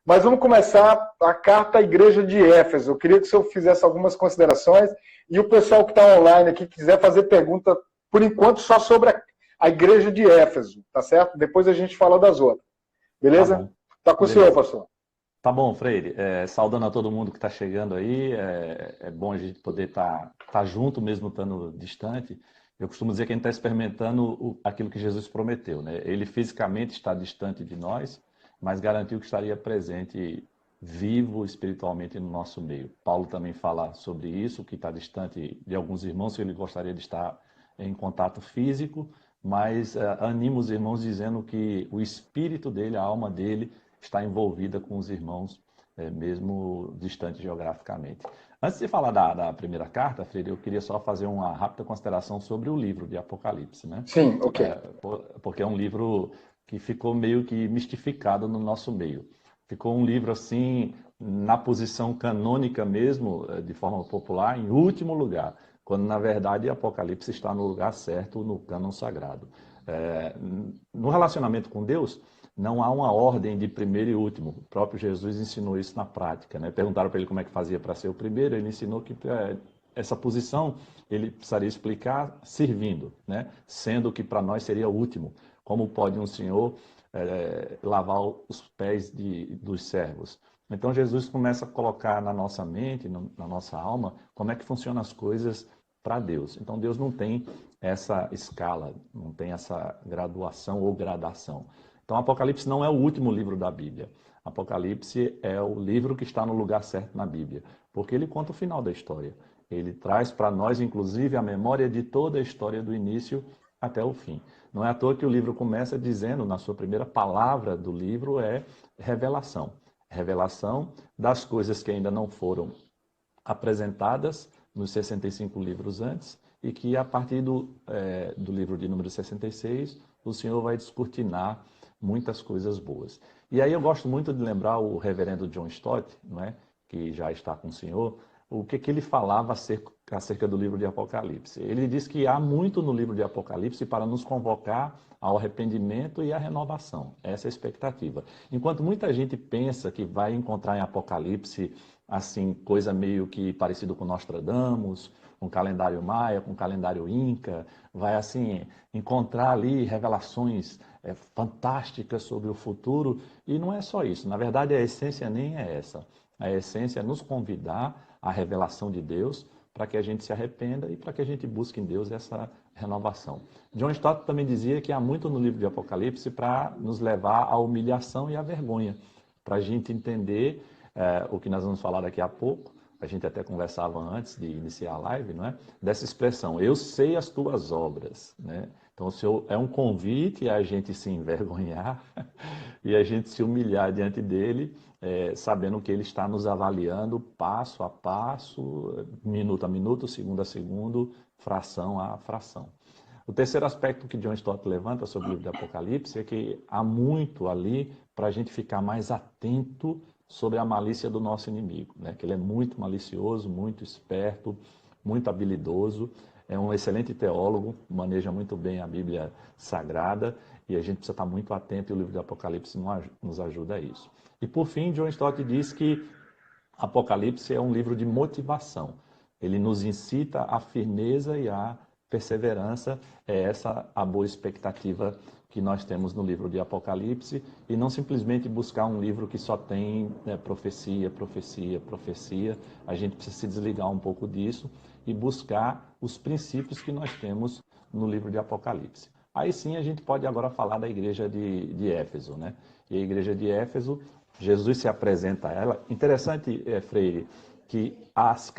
Mas vamos começar a carta à igreja de Éfeso. Eu queria que o senhor fizesse algumas considerações e o pessoal que está online aqui quiser fazer pergunta, por enquanto, só sobre a igreja de Éfeso, tá certo? Depois a gente fala das outras. Tá Beleza? bom, Tá com o senhor, beleza. pastor. Tá bom, Freire. Saudando a todo mundo que está chegando aí. É bom a gente poder estar junto, mesmo estando distante. Eu costumo dizer que a gente está experimentando aquilo que Jesus prometeu, né? Ele fisicamente está distante de nós, mas garantiu que estaria presente, vivo espiritualmente no nosso meio. Paulo também fala sobre isso, que está distante de alguns irmãos, que ele gostaria de estar em contato físico, mas anima os irmãos dizendo que o espírito dele, a alma dele, está envolvida com os irmãos, mesmo distante geograficamente. Antes de falar da primeira carta, Freire, eu queria só fazer uma rápida consideração sobre o livro de Apocalipse, né? Sim, ok. Porque é um livro que ficou meio que mistificado no nosso meio. Ficou um livro assim, na posição canônica mesmo, de forma popular, em último lugar, quando na verdade Apocalipse está no lugar certo, no cânon sagrado. No relacionamento com Deus, não há uma ordem de primeiro e último. O próprio Jesus ensinou isso na prática, né? Perguntaram para ele como é que fazia para ser o primeiro, ele ensinou que essa posição ele precisaria explicar servindo, né? Sendo que para nós seria o último. Como pode um senhor lavar os pés dos servos? Então Jesus começa a colocar na nossa mente, na nossa alma, como é que funcionam as coisas para Deus. Então Deus não tem essa escala, não tem essa graduação ou gradação. Então, Apocalipse não é o último livro da Bíblia. Apocalipse é o livro que está no lugar certo na Bíblia, porque ele conta o final da história. Ele traz para nós, inclusive, a memória de toda a história do início até o fim. Não é à toa que o livro começa dizendo, na sua primeira palavra do livro, é revelação. Revelação das coisas que ainda não foram apresentadas nos 65 livros antes e que, a partir do livro de número 66, o Senhor vai descortinar muitas coisas boas. E aí eu gosto muito de lembrar o reverendo John Stott, não é? Que já está com o Senhor, o que ele falava acerca do livro de Apocalipse. Ele diz que há muito no livro de Apocalipse para nos convocar ao arrependimento e à renovação. Essa é a expectativa. Enquanto muita gente pensa que vai encontrar em Apocalipse assim coisa meio que parecido com Nostradamus, com o calendário maia, com o calendário inca, vai assim encontrar ali revelações fantásticas sobre o futuro, e não é só isso. Na verdade, a essência nem é essa. A essência é nos convidar à revelação de Deus para que a gente se arrependa e para que a gente busque em Deus essa renovação. John Stott também dizia que há muito no livro de Apocalipse para nos levar à humilhação e à vergonha, para a gente entender o que nós vamos falar daqui a pouco. A gente até conversava antes de iniciar a live, não é? Dessa expressão, eu sei as tuas obras, né? Então, o Senhor é um convite a gente se envergonhar e a gente se humilhar diante dele, sabendo que ele está nos avaliando passo a passo, minuto a minuto, segundo a segundo, fração a fração. O terceiro aspecto que John Stott levanta sobre o livro de Apocalipse é que há muito ali para a gente ficar mais atento sobre a malícia do nosso inimigo, né? Que ele é muito malicioso, muito esperto, muito habilidoso, é um excelente teólogo, maneja muito bem a Bíblia Sagrada e a gente precisa estar muito atento e o livro de Apocalipse nos ajuda a isso. E por fim, John Stott diz que Apocalipse é um livro de motivação. Ele nos incita à firmeza e à perseverança. É essa a boa expectativa que nós temos no livro de Apocalipse, e não simplesmente buscar um livro que só tem profecia, profecia, profecia. A gente precisa se desligar um pouco disso e buscar os princípios que nós temos no livro de Apocalipse. Aí sim a gente pode agora falar da igreja de Éfeso, né? E a igreja de Éfeso, Jesus se apresenta a ela. Interessante, Freire, que as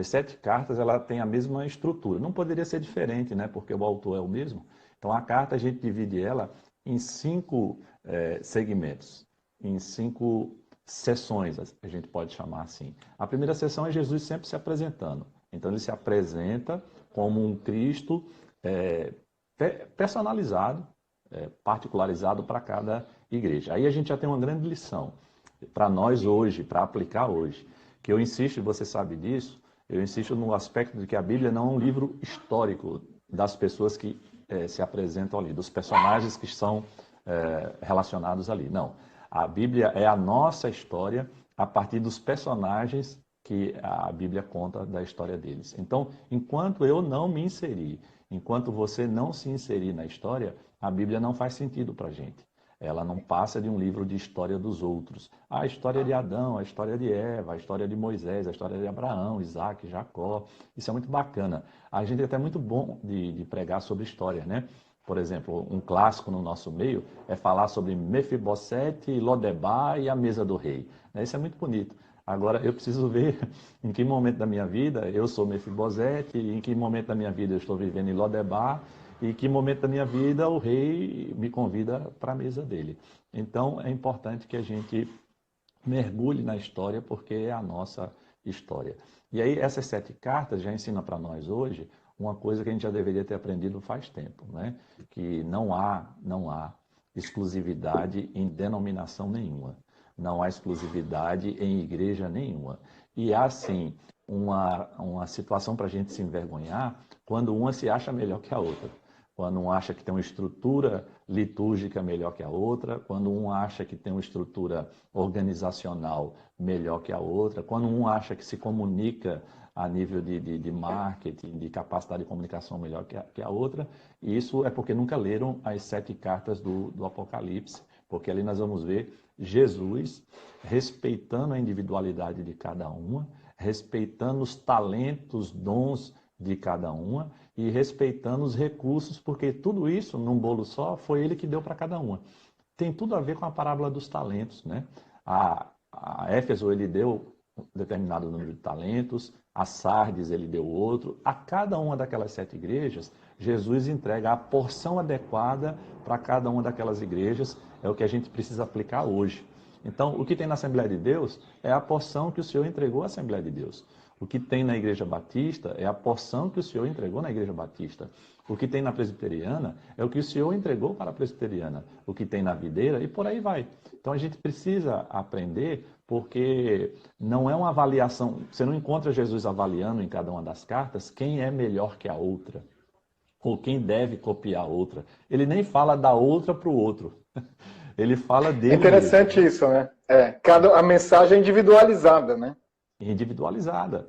7 cartas, ela tem a mesma estrutura. Não poderia ser diferente, né? Porque o autor é o mesmo. Então, a carta, a gente divide ela em 5 segmentos, em 5 sessões, a gente pode chamar assim. A primeira sessão é Jesus sempre se apresentando. Então, ele se apresenta como um Cristo personalizado, particularizado para cada igreja. Aí a gente já tem uma grande lição para nós hoje, para aplicar hoje, que eu insisto, e você sabe disso, eu insisto no aspecto de que a Bíblia não é um livro histórico das pessoas que se apresentam ali, dos personagens que são relacionados ali. Não. A Bíblia é a nossa história a partir dos personagens que a Bíblia conta da história deles. Então, enquanto eu não me inserir, enquanto você não se inserir na história, a Bíblia não faz sentido para a gente. Ela não passa de um livro de história dos outros. A história de Adão, a história de Eva, a história de Moisés, a história de Abraão, Isaac, Jacó. Isso é muito bacana. A gente é até muito bom de pregar sobre história, né? Por exemplo, um clássico no nosso meio é falar sobre Mefibosete, Lodebar e a mesa do rei. Isso é muito bonito. Agora, eu preciso ver em que momento da minha vida eu sou Mefibosete, em que momento da minha vida eu estou vivendo em Lodebar, e em que momento da minha vida o rei me convida para a mesa dele. Então, é importante que a gente mergulhe na história, porque é a nossa história. E aí, essas 7 cartas já ensinam para nós hoje uma coisa que a gente já deveria ter aprendido faz tempo, né? Que não há exclusividade em denominação nenhuma. Não há exclusividade em igreja nenhuma. E há, sim, uma situação para a gente se envergonhar quando uma se acha melhor que a outra. Quando um acha que tem uma estrutura litúrgica melhor que a outra, quando um acha que tem uma estrutura organizacional melhor que a outra, quando um acha que se comunica a nível de marketing, de capacidade de comunicação melhor que a outra, e isso é porque nunca leram as 7 cartas do Apocalipse, porque ali nós vamos ver Jesus respeitando a individualidade de cada uma, respeitando os talentos, dons de cada uma e respeitando os recursos, porque tudo isso, num bolo só, foi ele que deu para cada uma. Tem tudo a ver com a parábola dos talentos, né? A Éfeso, ele deu um determinado número de talentos, a Sardes, ele deu outro. A cada uma daquelas 7 igrejas, Jesus entrega a porção adequada para cada uma daquelas igrejas, é o que a gente precisa aplicar hoje. Então, o que tem na Assembleia de Deus é a porção que o Senhor entregou à Assembleia de Deus. O que tem na Igreja Batista é a porção que o Senhor entregou na Igreja Batista. O que tem na Presbiteriana é o que o Senhor entregou para a Presbiteriana. O que tem na Videira e por aí vai. Então a gente precisa aprender, porque não é uma avaliação. Você não encontra Jesus avaliando em cada uma das cartas quem é melhor que a outra, ou quem deve copiar a outra. Ele nem fala da outra para o outro. Ele fala dele É interessante mesmo. isso, né? A mensagem é individualizada, né? Individualizada.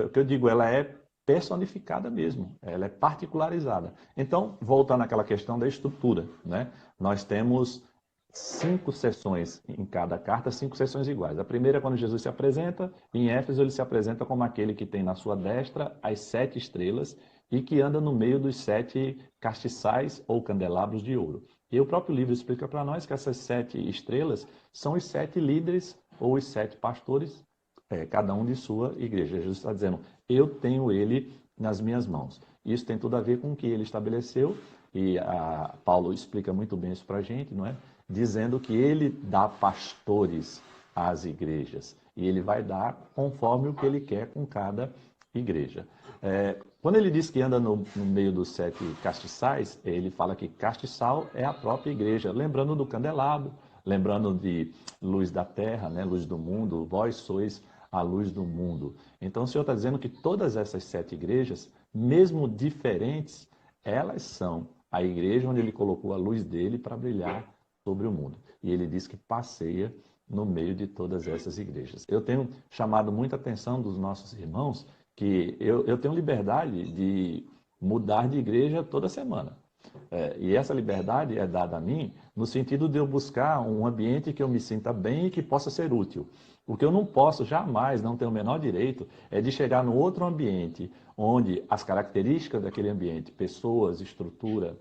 O que eu digo, ela é personificada mesmo, ela é particularizada. Então, voltando àquela questão da estrutura, né? Nós temos 5 sessões em cada carta, 5 sessões iguais. A primeira é quando Jesus se apresenta, em Éfeso ele se apresenta como aquele que tem na sua destra as 7 estrelas e que anda no meio dos 7 castiçais ou candelabros de ouro. E o próprio livro explica para nós que essas 7 estrelas são os 7 líderes ou os 7 pastores, cada um de sua igreja. Jesus está dizendo, eu tenho ele nas minhas mãos. Isso tem tudo a ver com o que ele estabeleceu, e Paulo explica muito bem isso para a gente, não é? Dizendo que ele dá pastores às igrejas, e ele vai dar conforme o que ele quer com cada igreja. Quando ele diz que anda no meio dos 7 castiçais, ele fala que castiçal é a própria igreja, lembrando do candelabro, lembrando de luz da terra, né? Luz do mundo, vós sois a luz do mundo. Então o Senhor está dizendo que todas essas 7 igrejas, mesmo diferentes, elas são a igreja onde ele colocou a luz dele para brilhar sobre o mundo. E ele diz que passeia no meio de todas essas igrejas. Eu tenho chamado muita atenção dos nossos irmãos que eu tenho liberdade de mudar de igreja toda semana. E essa liberdade é dada a mim no sentido de eu buscar um ambiente que eu me sinta bem e que possa ser útil. O que eu não posso jamais, não tenho o menor direito, é de chegar no outro ambiente onde as características daquele ambiente, pessoas, estrutura,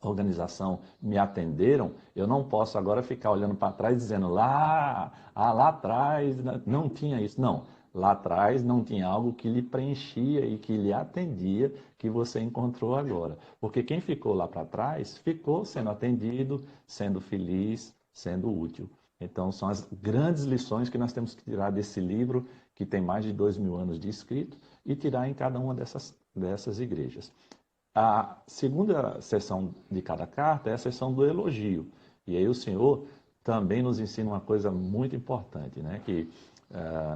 organização, me atenderam. Eu não posso agora ficar olhando para trás dizendo lá atrás não tinha isso. Não. Lá atrás não tinha algo que lhe preenchia e que lhe atendia, que você encontrou agora. Porque quem ficou lá para trás, ficou sendo atendido, sendo feliz, sendo útil. Então, são as grandes lições que nós temos que tirar desse livro, que tem mais de 2000 anos de escrito, e tirar em cada uma dessas igrejas. A segunda sessão de cada carta é a sessão do elogio. E aí o Senhor também nos ensina uma coisa muito importante, né? Que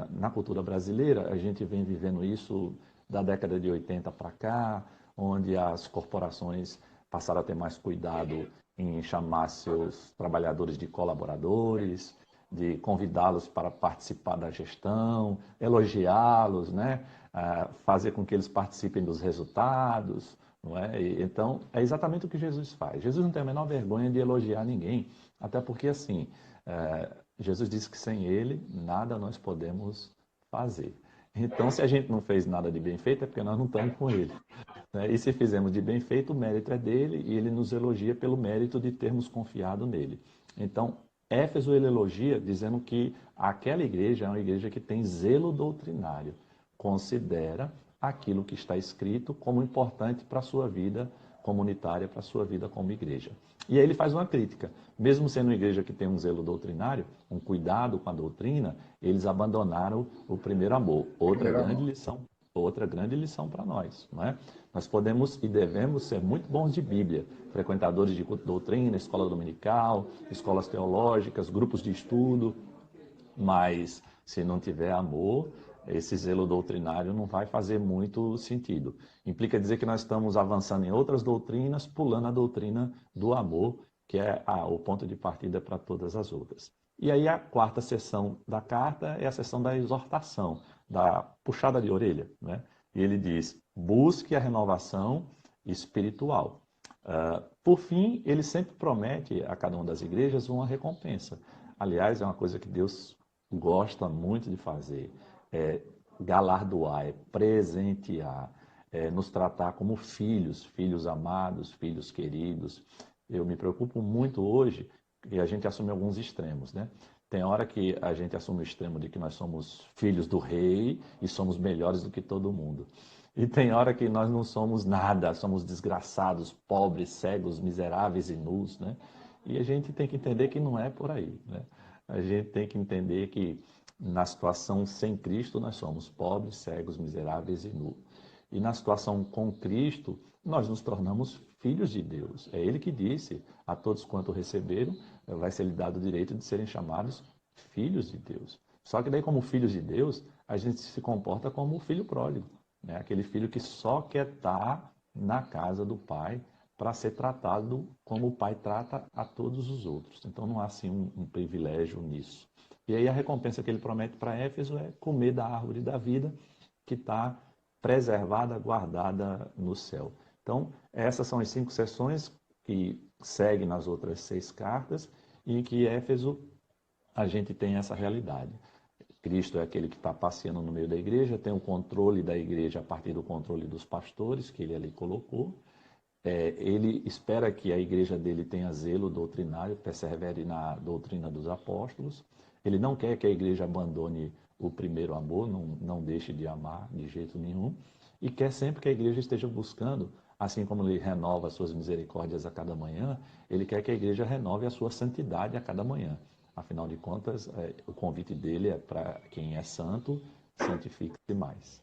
na cultura brasileira, a gente vem vivendo isso da década de 80 para cá, onde as corporações passaram a ter mais cuidado em chamar seus trabalhadores de colaboradores, de convidá-los para participar da gestão, elogiá-los, né? Fazer com que eles participem dos resultados, não é? Então, é exatamente o que Jesus faz. Jesus não tem a menor vergonha de elogiar ninguém, até porque, assim, Jesus disse que sem Ele, nada nós podemos fazer. Então, se a gente não fez nada de bem feito, é porque nós não estamos com Ele, né? E se fizemos de bem feito, o mérito é dele e Ele nos elogia pelo mérito de termos confiado nele. Então, Éfeso ele elogia dizendo que aquela igreja é uma igreja que tem zelo doutrinário, considera aquilo que está escrito como importante para a sua vida comunitária, para a sua vida como igreja. E aí ele faz uma crítica. Mesmo sendo uma igreja que tem um zelo doutrinário, um cuidado com a doutrina, eles abandonaram o primeiro amor. Outra grande lição para nós, não é? Nós podemos e devemos ser muito bons de Bíblia, frequentadores de culto de doutrina, escola dominical, escolas teológicas, grupos de estudo, mas se não tiver amor, esse zelo doutrinário não vai fazer muito sentido. Implica dizer que nós estamos avançando em outras doutrinas, pulando a doutrina do amor, que é o ponto de partida para todas as outras. E aí a quarta seção da carta é a seção da exortação, da puxada de orelha, né? E ele diz, busque a renovação espiritual. Por fim, ele sempre promete a cada uma das igrejas uma recompensa. Aliás, é uma coisa que Deus gosta muito de fazer. Galardoar, presentear, nos tratar como filhos, filhos amados, filhos queridos. Eu me preocupo muito hoje que a gente assume alguns extremos, né? Tem hora que a gente assume o extremo de que nós somos filhos do rei e somos melhores do que todo mundo. E tem hora que nós não somos nada, somos desgraçados, pobres, cegos, miseráveis e nus, né? E a gente tem que entender que não é por aí, né? A gente tem que entender que na situação sem Cristo nós somos pobres, cegos, miseráveis e nus. E na situação com Cristo nós nos tornamos filhos de Deus. É Ele que disse, a todos quanto receberam, vai ser lhe dado o direito de serem chamados filhos de Deus. Só que daí, como filhos de Deus, a gente se comporta como o filho pródigo, né? Aquele filho que só quer estar na casa do pai para ser tratado como o pai trata a todos os outros. Então não há assim um privilégio nisso. E aí a recompensa que ele promete para Éfeso é comer da árvore da vida que está preservada, guardada no céu. Então, essas são as 5 sessões que seguem nas outras 6 cartas e em que Éfeso a gente tem essa realidade. Cristo é aquele que está passeando no meio da igreja, tem o controle da igreja a partir do controle dos pastores que ele ali colocou. Ele espera que a igreja dele tenha zelo doutrinário, persevere na doutrina dos apóstolos. Ele não quer que a igreja abandone o primeiro amor, não deixe de amar de jeito nenhum. E quer sempre que a igreja esteja buscando, assim como ele renova as suas misericórdias a cada manhã, ele quer que a igreja renove a sua santidade a cada manhã. Afinal de contas, o convite dele é para quem é santo, santifique-se mais.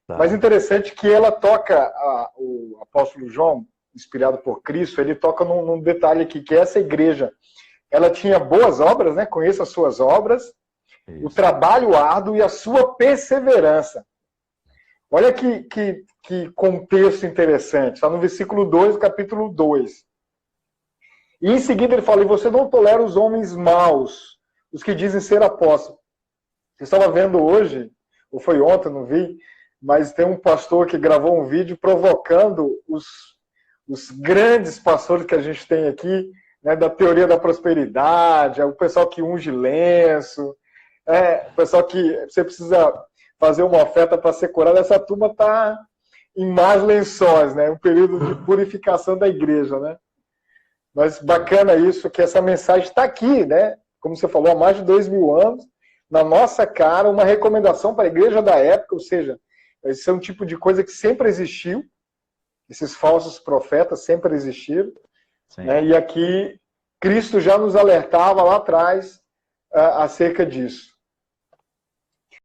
Tá. Mas interessante que ela toca, o apóstolo João, inspirado por Cristo, ele toca num detalhe aqui, que essa igreja, ela tinha boas obras, né? Conheça as suas obras, isso. O trabalho árduo e a sua perseverança. Olha que contexto interessante, está no versículo 2 do capítulo 2. E em seguida ele fala, e você não tolera os homens maus, os que dizem ser apóstolos. Você estava vendo hoje, ou foi ontem, não vi, mas tem um pastor que gravou um vídeo provocando os grandes pastores que a gente tem aqui, né, da teoria da prosperidade, o pessoal que unge lenço, o pessoal que você precisa fazer uma oferta para ser curado. Essa turma está em mais lençóis, né? Um período de purificação da igreja, né? Mas bacana isso, que essa mensagem está aqui, né? Como você falou, há mais de 2000 anos, na nossa cara, uma recomendação para a igreja da época, ou seja, esse é um tipo de coisa que sempre existiu, esses falsos profetas sempre existiram, né? E aqui Cristo já nos alertava lá atrás acerca disso.